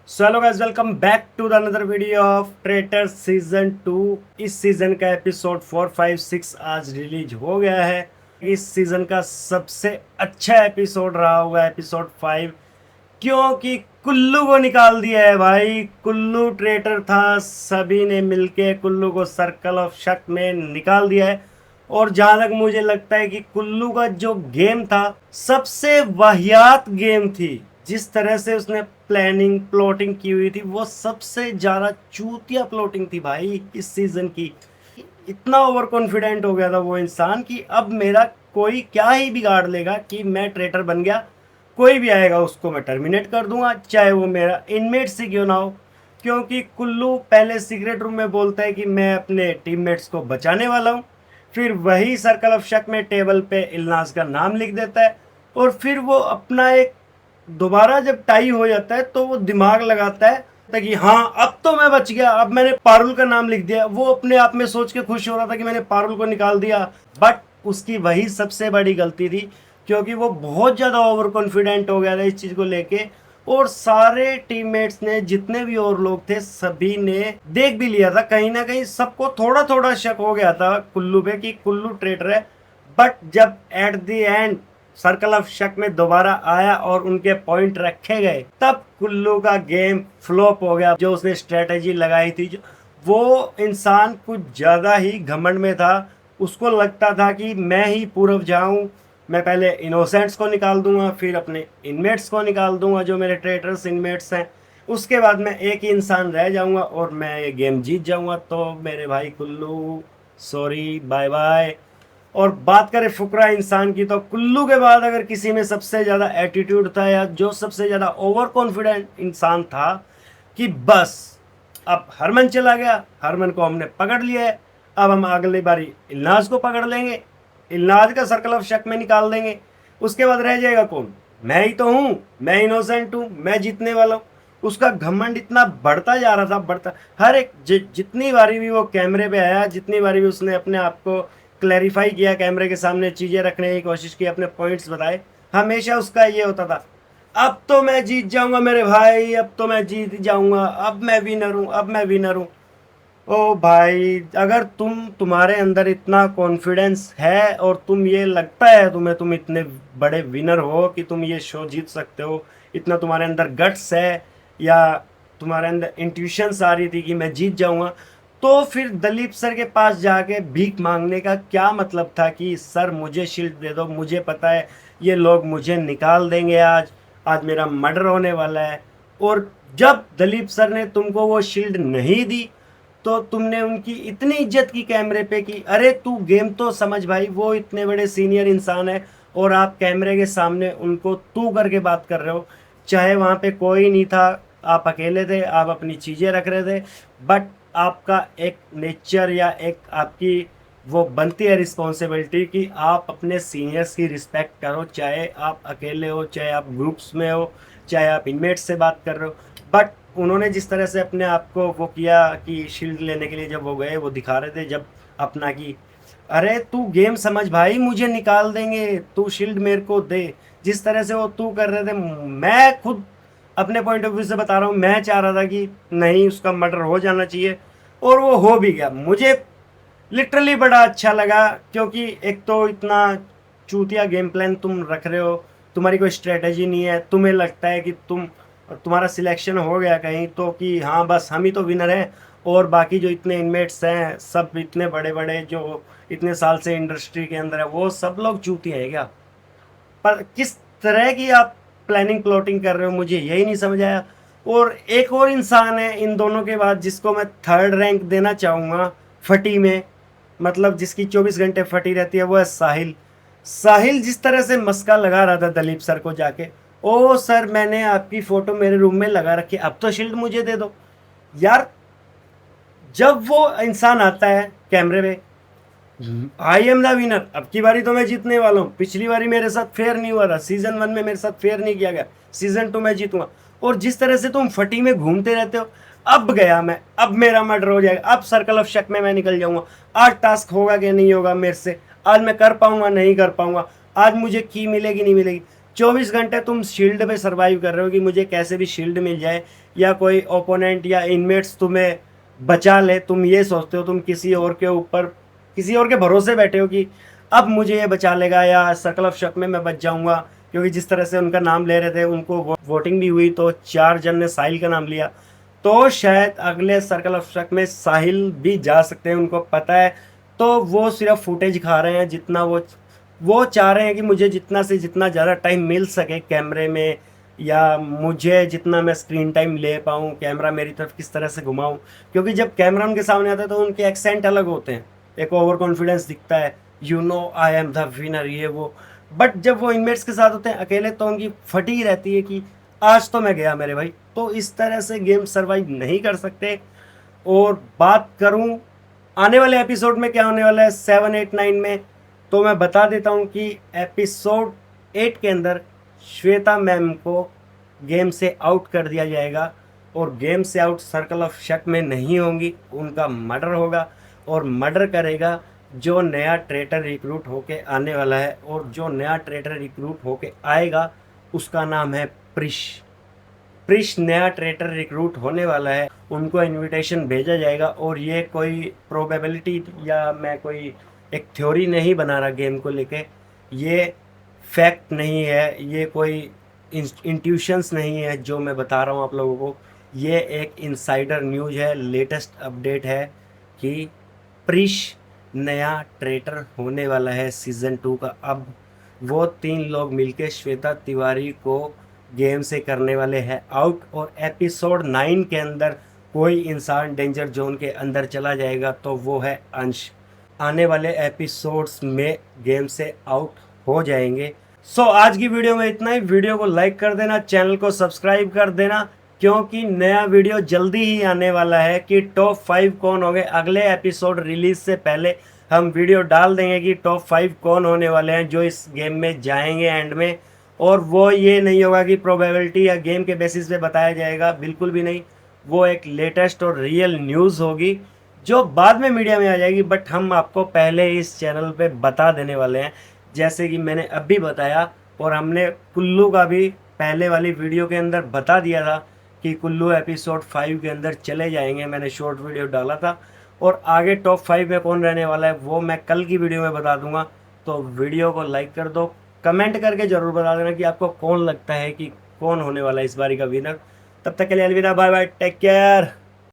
So hello guys, welcome back to the another video of Traitor season 2। इस season का episode 4, 5, 6 आज release हो गया है। इस सीजन का सबसे अच्छा एपिसोड रहा होगा एपिसोड 5, क्योंकि कुल्लू को निकाल दिया है भाई। कुल्लू ट्रेटर था, सभी ने मिलके कुल्लू को सर्कल ऑफ शक में निकाल दिया है। और जहां तक मुझे लगता है कि कुल्लू का जो गेम था सबसे वाहियात गेम थी। जिस तरह से उसने प्लानिंग प्लॉटिंग की हुई थी वो सबसे ज्यादा चूतिया प्लॉटिंग थी भाई इस सीजन की। इतना ओवर कॉन्फिडेंट हो गया था वो इंसान कि अब मेरा कोई क्या ही बिगाड़ लेगा कि मैं ट्रेटर बन गया। कोई भी आएगा उसको मैं टर्मिनेट कर दूंगा, चाहे वो मेरा इनमेट से क्यों ना हो। क्योंकि कुल्लू पहले सीक्रेट रूम में बोलता है कि मैं अपने टीममेट्स को बचाने वाला हूँ, फिर वही सर्कल ऑफ शक में टेबल पे इल्नास का नाम लिख देता है। और फिर वो अपना एक दोबारा जब टाई हो जाता है तो वो दिमाग लगाता है कि हाँ अब तो मैं बच गया, अब मैंने पारुल का नाम लिख दिया। वो अपने आप में सोच के खुश हो रहा था कि मैंने पारुल को निकाल दिया, बट उसकी वही सबसे बड़ी गलती थी, क्योंकि वो बहुत ज़्यादा ओवर कॉन्फिडेंट हो गया था इस चीज़ को लेके। और सारे टीममेट्स ने, जितने भी और लोग थे, सभी ने देख भी लिया था, कहीं ना कहीं सबको थोड़ा थोड़ा शक हो गया था कुल्लू पे कि कुल्लू ट्रेटर है। बट जब at the end circle of शक में दोबारा आया और उनके पॉइंट रखे गए, तब कुल्लू का गेम फ्लॉप हो गया। जो उसने स्ट्रेटेजी लगाई थी, जो वो इंसान कुछ ज़्यादा ही घमंड में था। उसको लगता था कि मैं ही पूर्व जाऊं, मैं पहले इनोसेंट्स को निकाल दूंगा, फिर अपने इनमेट्स को निकाल दूंगा जो मेरे ट्रेटर्स इनमेट्स हैं, उसके बाद मैं एक ही इंसान रह जाऊंगा और मैं ये गेम जीत जाऊंगा। तो मेरे भाई कुल्लू, सॉरी, बाय बाय। और बात करें फुकरा इंसान की, तो कुल्लू के बाद अगर किसी में सबसे ज़्यादा एटीट्यूड था या जो सबसे ज़्यादा ओवर कॉन्फिडेंट इंसान था कि बस अब हरमन चला गया, हरमन को हमने पकड़ लिया है, अब हम अगली बारी इल्नाज को पकड़ लेंगे, इल्नाज का सर्कल ऑफ शक में निकाल देंगे। उसके बाद रह जाएगा कौन? मैं ही तो हूँ, मैं इनोसेंट हूँ, मैं जीतने वाला हूँ। उसका घमंड इतना बढ़ता जा रहा था, बढ़ता। हर एक जितनी बारी भी वो कैमरे पे आया, जितनी बारी भी उसने अपने आप को क्लैरिफाई किया, कैमरे के सामने चीज़ें रखने की कोशिश की, अपने पॉइंट्स बताए, हमेशा उसका ये होता था, अब तो मैं जीत जाऊंगा मेरे भाई, अब तो मैं जीत जाऊंगा, अब मैं विनर हूँ, अब मैं विनर हूँ। ओ भाई, अगर तुम्हारे अंदर इतना कॉन्फिडेंस है और तुम ये लगता है तुम्हें तुम इतने बड़े विनर हो कि तुम ये शो जीत सकते हो, इतना तुम्हारे अंदर गट्स है, या तुम्हारे अंदर इंट्यूशंस आ रही थी कि मैं जीत जाऊंगा, तो फिर दलीप सर के पास जाके भीख मांगने का क्या मतलब था कि सर मुझे शील्ड दे दो, मुझे पता है ये लोग मुझे निकाल देंगे, आज आज मेरा मर्डर होने वाला है। और जब दलीप सर ने तुमको वो शील्ड नहीं दी तो तुमने उनकी इतनी इज्जत की कैमरे पे कि अरे तू गेम तो समझ भाई, वो इतने बड़े सीनियर इंसान है और आप कैमरे के सामने उनको तू करके बात कर रहे हो। चाहे वहाँ पे कोई नहीं था, आप अकेले थे, आप अपनी चीज़ें रख रहे थे, बट आपका एक नेचर या एक आपकी वो बनती है रिस्पॉन्सिबिलिटी कि आप अपने सीनियर्स की रिस्पेक्ट करो, चाहे आप अकेले हो, चाहे आप ग्रुप्स में हो, चाहे आप इनमेट्स से बात कर रहे हो। बट उन्होंने जिस तरह से अपने आप को वो किया कि शील्ड लेने के लिए जब वो गए, वो दिखा रहे थे जब अपना कि अरे तू गेम समझ भाई, मुझे निकाल देंगे, तू शील्ड मेरे को दे। जिस तरह से वो तू कर रहे थे, मैं खुद अपने पॉइंट ऑफ व्यू से बता रहा हूँ, मैं चाह रहा था कि नहीं, उसका मर्डर हो जाना चाहिए, और वो हो भी गया। मुझे लिटरली बड़ा अच्छा लगा, क्योंकि एक तो इतना चूतिया गेम प्लान तुम रख रहे हो, तुम्हारी कोई स्ट्रेटजी नहीं है, तुम्हें लगता है कि तुम्हारा सिलेक्शन हो गया कहीं तो कि हाँ बस हम ही तो विनर हैं, और बाकी जो इतने इनमेट्स हैं सब इतने बड़े बड़े जो इतने साल से इंडस्ट्री के अंदर है वो सब लोग चूतिया है क्या? पर किस तरह की आप प्लानिंग प्लॉटिंग कर रहे हो, मुझे यही नहीं समझ आया। और एक और इंसान है इन दोनों के बाद जिसको मैं थर्ड रैंक देना चाहूँगा फटी में, मतलब जिसकी 24 घंटे फटी रहती है, वो है साहिल। साहिल जिस तरह से मस्का लगा रहा था दलीप सर को जाके, ओ सर मैंने आपकी फ़ोटो मेरे रूम में लगा रखी है, अब तो शील्ड मुझे दे दो। यार, जब वो इंसान आता है कैमरे पे, आई एम द विनर, अब की बारी तो मैं जीतने वाला हूँ, पिछली बारी मेरे साथ फेयर नहीं हुआ था, सीजन 1 में मेरे साथ फेयर नहीं किया गया, सीजन 2 में जीतूंगा। और जिस तरह से तुम फटी में घूमते रहते हो, अब गया मैं, अब मेरा मर्डर हो जाएगा, अब सर्कल ऑफ शक में मैं निकल जाऊंगा, आज टास्क होगा कि नहीं होगा मेरे से, आज मैं कर पाऊंगा नहीं कर पाऊंगा, आज मुझे की मिलेगी नहीं मिलेगी। 24 घंटे तुम शील्ड पे सर्वाइव कर रहे हो कि मुझे कैसे भी शील्ड मिल जाए, या कोई ओपोनेंट या इनमेट्स तुम्हें बचा ले, तुम ये सोचते हो, तुम किसी और के ऊपर, किसी और के भरोसे बैठे हो कि अब मुझे ये बचा लेगा या सर्कल ऑफ शक में मैं बच जाऊंगा। क्योंकि जिस तरह से उनका नाम ले रहे थे, उनको वोटिंग भी हुई तो 4 जन ने साहिल का नाम लिया, तो शायद अगले सर्कल ऑफ शक में साहिल भी जा सकते हैं, उनको पता है। तो वो सिर्फ फुटेज खा रहे हैं, जितना वो चाह रहे हैं कि मुझे जितना से जितना ज़्यादा टाइम मिल सके कैमरे में, या मुझे जितना मैं स्क्रीन टाइम ले पाऊँ, कैमरा मेरी तरफ किस तरह से घुमाऊँ। क्योंकि जब कैमरा उनके सामने आता है तो उनके एक्सेंट अलग होते हैं, एक ओवर कॉन्फिडेंस दिखता है, you know I am the winner, ये वो। बट जब वो इनमेट्स के साथ होते हैं अकेले, तो उनकी फटी ही रहती है कि आज तो मैं गया मेरे भाई। तो इस तरह से गेम सर्वाइव नहीं कर सकते। और बात करूं आने वाले एपिसोड में क्या होने वाला है 7, 8, 9 में, तो मैं बता देता हूं कि एपिसोड 8 के अंदर श्वेता मैम को गेम से आउट कर दिया जाएगा। और गेम से आउट सर्कल ऑफ शक में नहीं होंगी, उनका मर्डर होगा। और मर्डर करेगा जो नया ट्रेटर रिक्रूट होके आने वाला है। और जो नया ट्रेटर रिक्रूट होके आएगा उसका नाम है प्रिश। प्रिश नया ट्रेटर रिक्रूट होने वाला है, उनको इनविटेशन भेजा जाएगा। और ये कोई प्रोबेबिलिटी या मैं कोई एक थ्योरी नहीं बना रहा गेम को लेके, ये फैक्ट नहीं है, ये कोई इंट्यूशंस नहीं है जो मैं बता रहा हूँ आप लोगों को। ये एक इनसाइडर न्यूज़ है, लेटेस्ट अपडेट है कि प्रिश नया ट्रेटर होने वाला है सीज़न 2 का। अब वो 3 लोग मिलके श्वेता तिवारी को गेम से करने वाले हैं आउट। और एपिसोड 9 के अंदर कोई इंसान डेंजर जोन के अंदर चला जाएगा तो वो है अंश। आने वाले एपिसोड्स में गेम से आउट हो जाएंगे। सो आज की वीडियो में इतना ही। वीडियो को लाइक कर देना, चैनल को सब्सक्राइब कर देना, क्योंकि नया वीडियो जल्दी ही आने वाला है कि टॉप 5 कौन हो गए। अगले एपिसोड रिलीज से पहले हम वीडियो डाल देंगे कि टॉप 5 कौन होने वाले हैं जो इस गेम में जाएंगे एंड में। और वो ये नहीं होगा कि प्रोबेबिलिटी या गेम के बेसिस पे बताया जाएगा, बिल्कुल भी नहीं। वो एक लेटेस्ट और रियल न्यूज़ होगी जो बाद में मीडिया में आ जाएगी, बट हम आपको पहले इस चैनल पे बता देने वाले हैं। जैसे कि मैंने अभी बताया, और हमने कुल्लू का भी पहले वाली वीडियो के अंदर बता दिया था कि कुल्लू एपिसोड 5 के अंदर चले जाएंगे, मैंने शॉर्ट वीडियो डाला था। और आगे टॉप 5 में कौन रहने वाला है वो मैं कल की वीडियो में बता दूंगा। तो वीडियो को लाइक कर दो, कमेंट करके ज़रूर बता देना कि आपको कौन लगता है कि कौन होने वाला है इस बारी का विनर। तब तक के लिए अलविदा, बाय बाय, टेक केयर।